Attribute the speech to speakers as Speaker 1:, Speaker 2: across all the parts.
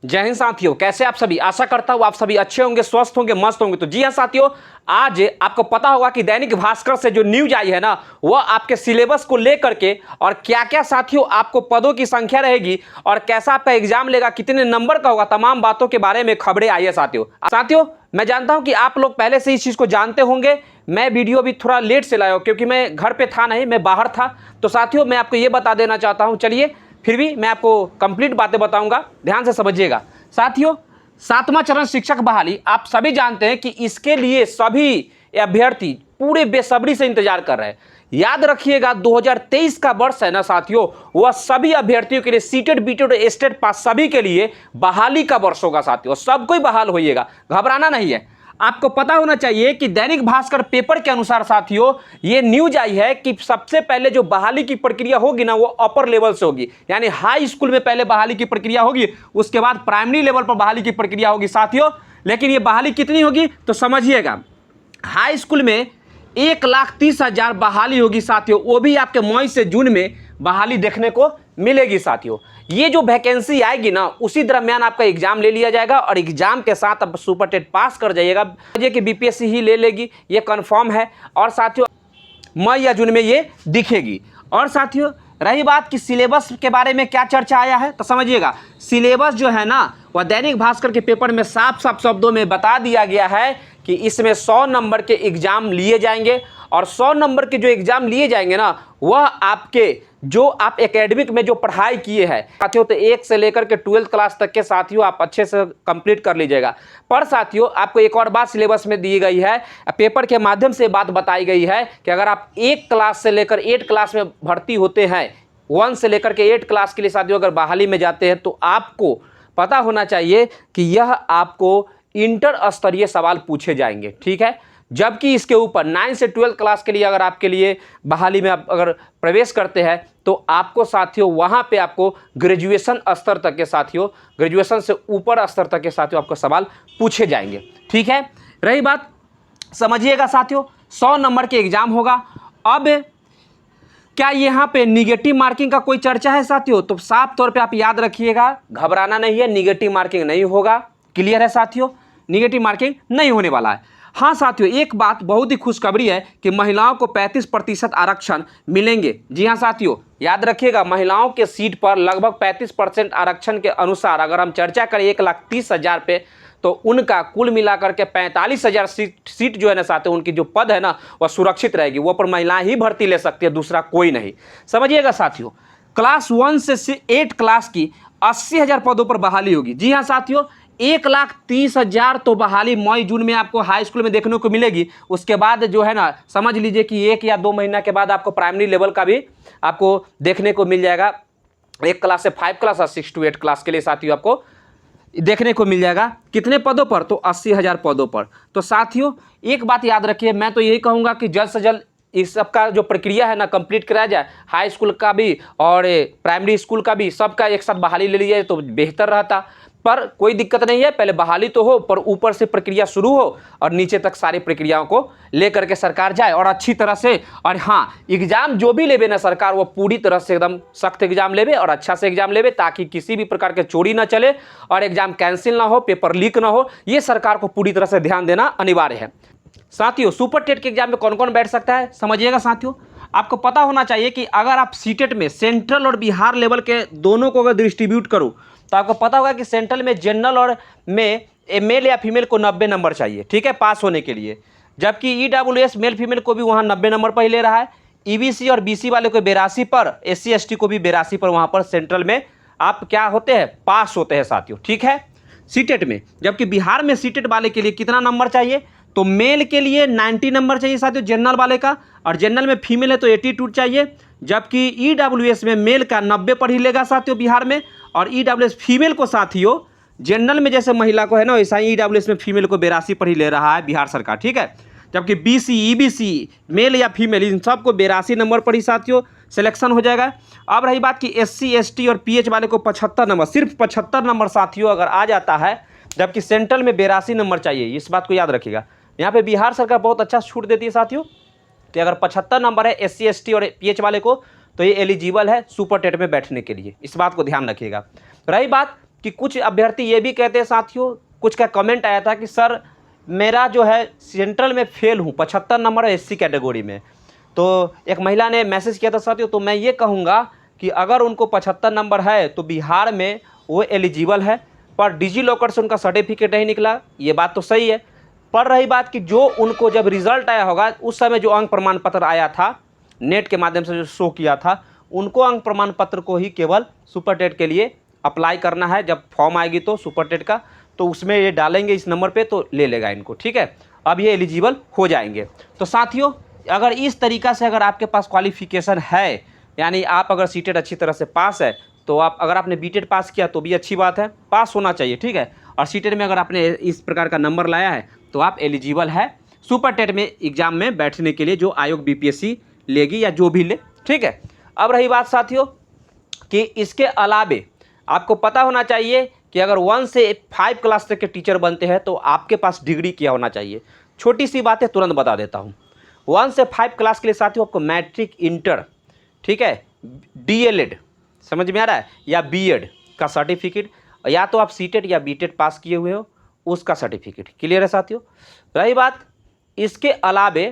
Speaker 1: जय हिंद साथियों, कैसे आप सभी। आशा करता हूं आप सभी अच्छे होंगे, स्वस्थ होंगे, मस्त होंगे। तो जी हां साथियों, आज आपको पता होगा कि दैनिक भास्कर से जो न्यूज आई है ना, वह आपके सिलेबस को लेकर के और क्या क्या साथियों आपको पदों की संख्या रहेगी और कैसा आपका एग्जाम लेगा, कितने नंबर का होगा, तमाम बातों के बारे में खबरें आई है साथियों। मैं जानता हूं कि आप लोग पहले से इस चीज को जानते होंगे। मैं वीडियो भी थोड़ा लेट से लाया हूं क्योंकि मैं घर पे था नहीं, मैं बाहर था। तो साथियों मैं आपको यह बता देना चाहता हूं, चलिए फिर भी मैं आपको कंप्लीट बातें बताऊंगा, ध्यान से समझिएगा साथियों। 7वां चरण शिक्षक बहाली, आप सभी जानते हैं कि इसके लिए सभी अभ्यर्थी पूरे बेसब्री से इंतजार कर रहे हैं। याद रखिएगा 2023 का वर्ष है ना साथियों, वह सभी अभ्यर्थियों के लिए सीटेड बीटेड स्टेट पास सभी के लिए बहाली का वर्ष होगा साथियों। सब कोई बहाल होइएगा, घबराना नहीं है। आपको पता होना चाहिए कि दैनिक भास्कर पेपर के अनुसार साथियों ये न्यूज आई है कि सबसे पहले जो बहाली की प्रक्रिया होगी ना, वो अपर लेवल से होगी, यानी हाई स्कूल में पहले बहाली की प्रक्रिया होगी, उसके बाद प्राइमरी लेवल पर बहाली की प्रक्रिया होगी साथियों। लेकिन ये बहाली कितनी होगी तो समझिएगा, हाई स्कूल में 1,30,000 बहाली होगी साथियों, वो भी आपके मई से जून में बहाली देखने को मिलेगी साथियों। ये जो वैकेंसी आएगी ना, उसी दरमियान आपका एग्जाम ले लिया जाएगा और एग्जाम के साथ आप सुपर टेट पास कर जाइएगा। ये कि बीपीएससी ही ले लेगी, ये कंफर्म है। और साथियों मई या जून में ये दिखेगी। और साथियों रही बात कि सिलेबस के बारे में क्या चर्चा आया है, तो समझिएगा सिलेबस जो है ना, वह दैनिक भास्कर के पेपर में साफ साफ शब्दों में बता दिया गया है कि इसमें 100 नंबर के एग्जाम लिए जाएंगे। और 100 नंबर के जो एग्जाम लिए जाएंगे ना, वह आपके जो आप एकेडमिक में जो पढ़ाई किए हैं साथियों, तो 1 से लेकर के 12th क्लास तक के साथियों आप अच्छे से कंप्लीट कर लीजिएगा। पर साथियों आपको एक और बात सिलेबस में दी गई है, पेपर के माध्यम से बात बताई गई है कि अगर आप 1 क्लास से लेकर 8 क्लास में भर्ती होते हैं, 1 से लेकर के 8 क्लास के लिए साथियों अगर बहाली में जाते हैं, तो आपको पता होना चाहिए कि यह आपको इंटर स्तरीय सवाल पूछे जाएंगे, ठीक है। जबकि इसके ऊपर 9 से 12 क्लास के लिए अगर आपके लिए बहाली में आप अगर प्रवेश करते हैं, तो आपको साथियों वहां पे आपको ग्रेजुएशन स्तर तक के साथियों, ग्रेजुएशन से ऊपर स्तर तक के साथियों आपको सवाल पूछे जाएंगे, ठीक है। रही बात, समझिएगा साथियों 100 नंबर के एग्जाम होगा। अब क्या यहाँ पे निगेटिव मार्किंग का कोई चर्चा है साथियों, तो साफ तौर पे आप याद रखिएगा, घबराना नहीं है, निगेटिव मार्किंग नहीं होगा। क्लियर है साथियों, निगेटिव मार्किंग नहीं होने वाला है। हाँ साथियों, एक बात बहुत ही खुशखबरी है कि महिलाओं को 35% आरक्षण मिलेंगे। जी हाँ साथियों, याद रखिएगा महिलाओं के सीट पर लगभग 35% आरक्षण के अनुसार अगर हम चर्चा करें 1,30,000 पे, तो उनका कुल मिलाकर के 45,000 सीट जो है ना साथियों, उनकी जो पद है ना वह सुरक्षित रहेगी। वो पर महिलाएं ही भर्ती ले सकती है, दूसरा कोई नहीं। समझिएगा साथियों, क्लास 1 से 8 क्लास की 80,000 पदों पर बहाली होगी। जी हाँ साथियों, 1,30,000 तो बहाली मई जून में आपको हाई स्कूल में देखने को मिलेगी। उसके बाद जो है ना, समझ लीजिए कि 1 या 2 महीना के बाद आपको प्राइमरी लेवल का भी आपको देखने को मिल जाएगा। 1 क्लास से 5 क्लास और 6 to 8 क्लास के लिए साथियों आपको देखने को मिल जाएगा। कितने पदों पर, तो 80,000 पदों पर। तो साथियों एक बात याद रखिए, मैं तो यही कहूँगा कि जल्द से जल्द इस सब का जो प्रक्रिया है ना कंप्लीट कराया जाए, हाई स्कूल का भी और प्राइमरी स्कूल का भी, सबका एक साथ बहाली ले ली जाए तो बेहतर रहता। पर कोई दिक्कत नहीं है, पहले बहाली तो हो, पर ऊपर से प्रक्रिया शुरू हो और नीचे तक सारी प्रक्रियाओं को लेकर के सरकार जाए और अच्छी तरह से। और हाँ, एग्जाम जो भी लेवे ना सरकार, वो पूरी तरह से एकदम सख्त एग्जाम लेवे और अच्छा से एग्जाम लेवे, ताकि किसी भी प्रकार के चोरी ना चले और एग्जाम कैंसिल ना हो, पेपर लीक ना हो। ये सरकार को पूरी तरह से ध्यान देना अनिवार्य है साथियों। सुपर टेट के एग्जाम में कौन कौन बैठ सकता है समझिएगा साथियों। आपको पता होना चाहिए कि अगर आप सीटेट में सेंट्रल और बिहार लेवल के दोनों को अगर डिस्ट्रीब्यूट करो, तो आपको पता होगा कि सेंट्रल में जनरल और में मेल या फीमेल को 90 नंबर चाहिए, ठीक है, पास होने के लिए। जबकि ईडब्ल्यूएस मेल फीमेल को भी वहाँ 90 नंबर पर ही ले रहा है। ईबीसी और बीसी वाले को 82 पर, SC ST को भी 82 पर वहाँ पर सेंट्रल में आप क्या होते हैं, पास होते हैं साथियों, ठीक है, सीटेट में। जबकि बिहार में सीटेट वाले के लिए कितना नंबर चाहिए, तो मेल के लिए 90 नंबर चाहिए साथियों जनरल वाले का, और जनरल में फीमेल है तो 82 चाहिए। जबकि ईडब्ल्यूएस में मेल का 90 पर ही लेगा साथियों बिहार में, और ईडब्ल्यूएस फीमेल को साथियों जनरल में जैसे महिला को है ना, वैसा ही ईडब्ल्यूएस में फीमेल को 82 पर ही ले रहा है बिहार सरकार, ठीक है। जबकि बीसी ईबीसी मेल या फीमेल इन सबको 82 नंबर पर ही साथियों सिलेक्शन हो जाएगा। अब रही बात कि SC ST और PH वाले को 75 नंबर, सिर्फ 75 नंबर साथियों अगर आ जाता है, जबकि सेंट्रल में 82 नंबर चाहिए। इस बात को याद रखिएगा। यहाँ पे बिहार सरकार बहुत अच्छा छूट देती है साथियों, तो अगर 75 नंबर है SC ST और PH वाले को, तो ये एलिजिबल है सुपर टेट में बैठने के लिए। इस बात को ध्यान रखिएगा। रही बात कि कुछ अभ्यर्थी ये भी कहते हैं साथियों, कुछ का कमेंट आया था कि सर मेरा जो है सेंट्रल में फेल हूँ, 75 नंबर है SC कैटेगरी में। तो एक महिला ने मैसेज किया था साथियों, तो मैं ये कहूँगा कि अगर उनको 75 नंबर है तो बिहार में वो एलिजिबल है, पर डिजी लॉकर से उनका सर्टिफिकेट नहीं निकला, ये बात तो सही है। पर रही बात कि जो उनको जब रिजल्ट आया होगा उस समय जो अंक प्रमाण पत्र आया था नेट के माध्यम से जो शो किया था, उनको अंक प्रमाण पत्र को ही केवल सुपर टेट के लिए अप्लाई करना है। जब फॉर्म आएगी तो सुपर टेट का, तो उसमें ये डालेंगे इस नंबर पे तो ले लेगा इनको, ठीक है। अब ये एलिजिबल हो जाएंगे। तो साथियों अगर इस तरीक़ा से अगर आपके पास क्वालिफिकेशन है, यानी आप अगर सीटेट अच्छी तरह से पास है, तो आप अगर आपने बीटेट पास किया तो भी अच्छी बात है, पास होना चाहिए, ठीक है। और सीटेट में अगर आपने इस प्रकार का नंबर लाया है तो आप एलिजिबल है सुपर टेट में एग्ज़ाम में बैठने के लिए, जो आयोग BPSC लेगी या जो भी ले, ठीक है। अब रही बात साथियों कि इसके अलावे आपको पता होना चाहिए कि अगर 1 से 5 क्लास तक के टीचर बनते हैं तो आपके पास डिग्री क्या होना चाहिए। छोटी सी बातें तुरंत बता देता हूँ। 1 से 5 क्लास के लिए साथियों आपको मैट्रिक, इंटर, ठीक है, DLED समझ में आ रहा है, या BEd का सर्टिफिकेट, या तो आप सीटेट या बीटेट पास किए हुए हो उसका सर्टिफिकेट, क्लियर है साथियों। रही बात इसके अलावे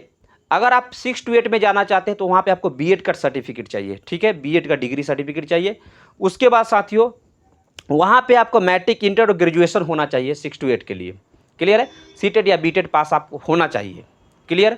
Speaker 1: अगर आप 6 to 8 में जाना चाहते हैं तो वहाँ पे आपको BEd का सर्टिफिकेट चाहिए, ठीक है, BEd का डिग्री सर्टिफिकेट चाहिए। उसके बाद साथियों वहाँ पे आपको मैट्रिक, इंटर और ग्रेजुएशन होना चाहिए 6 to 8 के लिए, क्लियर है। सीटेट या बीटेट पास आपको होना चाहिए, क्लियर।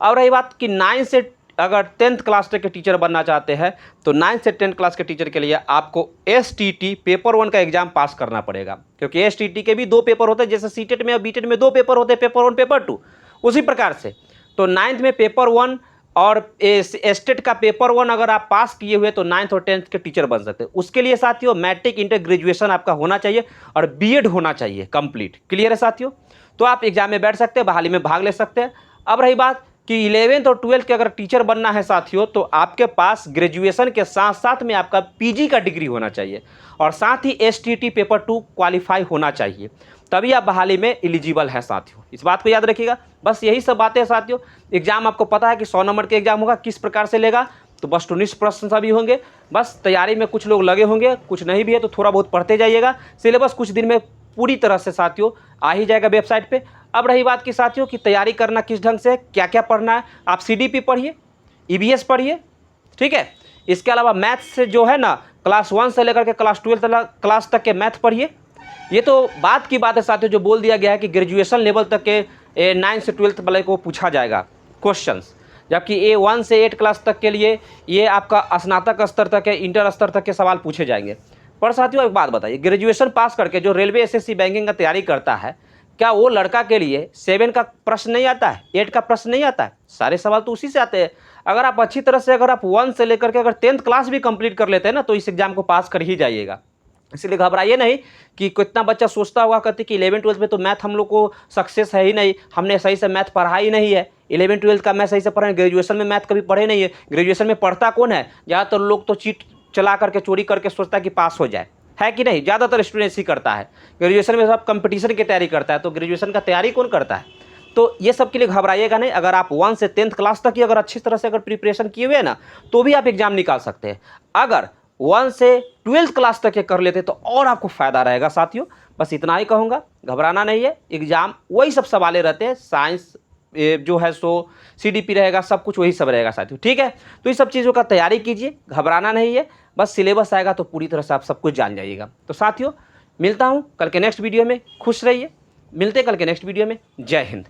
Speaker 1: और रही बात कि 9 से अगर 10th क्लास तक के टीचर बनना चाहते हैं तो 9 से 10th क्लास के टीचर के लिए आपको STT पेपर 1 का एग्जाम पास करना पड़ेगा, क्योंकि STT के भी 2 पेपर होते हैं, जैसे सीटेट में और बीटेट में 2 पेपर होते हैं, पेपर 1 पेपर 2, उसी प्रकार से। तो 9th में पेपर 1 और स्टेट का पेपर 1 अगर आप पास किए हुए तो 9th और 10th के टीचर बन सकते हैं। उसके लिए साथियों मैट्रिक, इंटर, ग्रेजुएशन आपका होना चाहिए और BEd होना चाहिए कंप्लीट, क्लियर है साथियों। तो आप एग्जाम में बैठ सकते हैं, बहाली में भाग ले सकते हैं। अब रही बात कि 11th और 12th के अगर टीचर बनना है साथियों तो आपके पास ग्रेजुएशन के साथ साथ में आपका PG का डिग्री होना चाहिए और साथ ही STT पेपर 2 क्वालिफाई होना चाहिए, तभी आप बहाली में एलिजिबल है साथियों। इस बात को याद रखिएगा। बस यही सब बातें हैं साथियों। एग्जाम आपको पता है कि 100 नंबर के एग्जाम होगा, किस प्रकार से लेगा, तो बस 19 प्रश्न सभी होंगे। बस तैयारी में कुछ लोग लगे होंगे, कुछ नहीं भी है तो थोड़ा बहुत पढ़ते जाइएगा। सिलेबस कुछ दिन में पूरी तरह से साथियों आ ही जाएगा वेबसाइट पे। अब रही बात कि साथियों की तैयारी करना किस ढंग से, क्या क्या पढ़ना है, आप CDP पढ़िए, EVS पढ़िए, ठीक है। इसके अलावा मैथ्स से जो है ना क्लास 1 से लेकर के क्लास 12 क्लास तक के मैथ पढ़िए। ये तो बात की बात है साथियों, जो बोल दिया गया है कि ग्रेजुएशन लेवल तक के 9 से 12 वाले को पूछा जाएगा क्वेश्चंस, जबकि 1 से 8 क्लास तक के लिए ये आपका स्नातक स्तर तक है, इंटर स्तर तक के सवाल पूछे जाएंगे। पर साथियों एक बात बताइए, ग्रेजुएशन पास करके जो रेलवे SSC बैंकिंग का तैयारी करता है, क्या वो लड़का के लिए 7 का प्रश्न नहीं आता है, 8 का प्रश्न नहीं आता है? सारे सवाल तो उसी से आते हैं। अगर आप अच्छी तरह से अगर आप 1 से लेकर के अगर 10th क्लास भी कंप्लीट कर लेते हैं ना तो इस एग्जाम को पास कर ही जाइएगा। इसलिए घबराइए नहीं कि कितना बच्चा सोचता हुआ कहते कि 11th-12th में तो मैथ हम लोग को सक्सेस है ही नहीं, हमने सही से मैथ पढ़ा ही नहीं है। 11th-12th का मैथ सही से पढ़े, ग्रेजुएशन में मैथ कभी पढ़े नहीं है। ग्रेजुएशन में पढ़ता कौन है? ज़्यादातर लोग तो चीट चला करके, चोरी करके सोचता है कि पास हो जाए, है कि नहीं? ज़्यादातर स्टूडेंट ही करता है। ग्रेजुएशन में सब कंपटीशन की तैयारी करता है, तो ग्रेजुएशन का तैयारी कौन करता है? तो ये सब के लिए घबराइएगा नहीं। अगर आप 1 से 10th क्लास तक ही अगर अच्छी तरह से अगर प्रिपरेशन किए हुए हैं ना तो भी आप एग्जाम निकाल सकते हैं। अगर 1 से 12th क्लास तक के कर लेते तो और आपको फ़ायदा रहेगा साथियों। बस इतना ही कहूँगा, घबराना नहीं है। एग्जाम वही सब सवालें रहते हैं, साइंस जो है सो CDP रहेगा, सब कुछ वही सब रहेगा साथियों, ठीक है। तो ये सब चीज़ों का तैयारी कीजिए, घबराना नहीं है। बस सिलेबस आएगा तो पूरी तरह से आप सब कुछ जान जाइएगा। तो साथियों मिलता हूँ कल के नेक्स्ट वीडियो में, खुश रहिए। मिलते हैं कल के नेक्स्ट वीडियो में। जय हिंद।